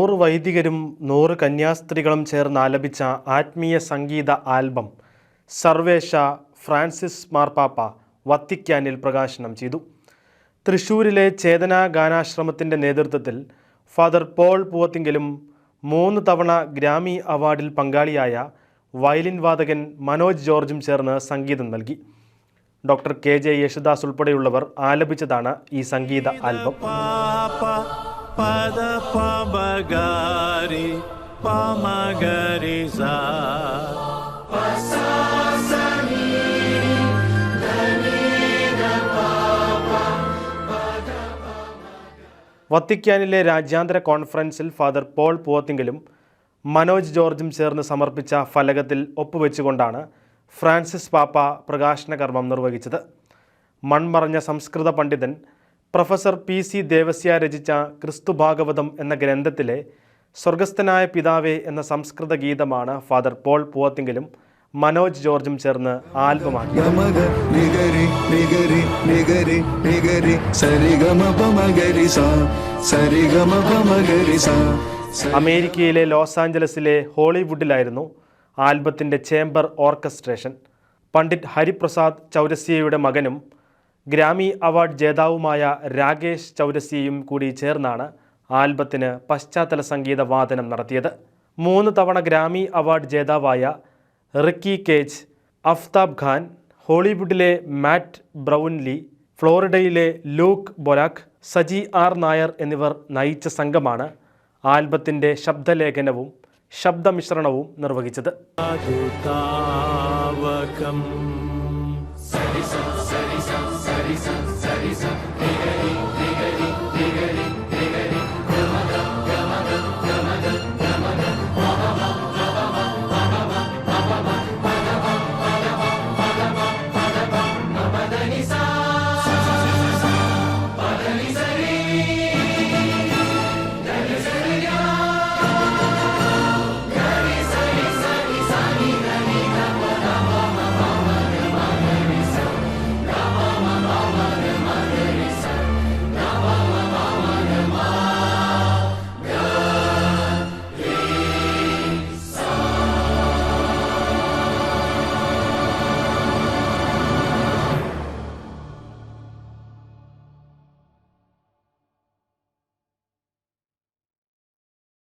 100 വൈദികരും 100 കന്യാസ്ത്രീകളും ചേർന്ന് ആലപിച്ച ആത്മീയ സംഗീത ആൽബം സർവേശ ഫ്രാൻസിസ് മാർപ്പാപ്പ വത്തിക്കാനിൽ പ്രകാശനം ചെയ്തു. തൃശ്ശൂരിലെ ചേതനാ ഗാനാശ്രമത്തിൻ്റെ നേതൃത്വത്തിൽ ഫാദർ പോൾ പൂവത്തിങ്കലും 3 തവണ ഗ്രാമി അവാർഡിൽ പങ്കാളിയായ വയലിൻ വാദകൻ മനോജ് ജോർജും ചേർന്ന് സംഗീതം നൽകി. ഡോക്ടർ KJ യേശുദാസ് ഉൾപ്പെടെയുള്ളവർ ആലപിച്ചതാണ് ഈ സംഗീത ആൽബം. വത്തിക്കാനിലെ രാജ്യാന്തര കോൺഫറൻസിൽ ഫാദർ പോൾ പൂവത്തിങ്കലും മനോജ് ജോർജും ചേർന്ന് സമർപ്പിച്ച ഫലകത്തിൽ ഒപ്പുവെച്ചുകൊണ്ടാണ് ഫ്രാൻസിസ് പാപ്പ പ്രകാശന കർമ്മം നിർവഹിച്ചത്. മൺമറഞ്ഞ സംസ്കൃത പണ്ഡിതൻ പ്രൊഫസർ PC ദേവസ്യ രചിച്ച ക്രിസ്തുഭാഗവതം എന്ന ഗ്രന്ഥത്തിലെ സ്വർഗസ്ഥനായ പിതാവേ എന്ന സംസ്കൃത ഗീതമാണ് ഫാദർ പോൾ പൂവത്തിങ്കലും മനോജ് ജോർജും ചേർന്ന് ആൽബമാക്കി. അമേരിക്കയിലെ ലോസ് ആഞ്ചലസിലെ ഹോളിവുഡിലായിരുന്നു ആൽബത്തിൻ്റെ ചേംബർ ഓർക്കസ്ട്രേഷൻ. പണ്ഡിറ്റ് ഹരിപ്രസാദ് ചൗരസ്യയുടെ മകനും ഗ്രാമി അവാർഡ് ജേതാവുമായ രാകേഷ് ചൗരസ്യയും കൂടി ചേർന്നാണ് ആൽബത്തിന് പശ്ചാത്തല സംഗീത വാദനം നടത്തിയത്. 3 തവണ ഗ്രാമി അവാർഡ് ജേതാവായ റിക്കി കേജ്, അഫ്താബ് ഖാൻ, ഹോളിവുഡിലെ മാറ്റ് ബ്രൗൻലി, ഫ്ലോറിഡയിലെ Luke Bolack, Saji R Nair എന്നിവർ നയിച്ച സംഘമാണ് ആൽബത്തിൻ്റെ ശബ്ദലേഖനവും ശബ്ദമിശ്രണവും നിർവഹിച്ചത്.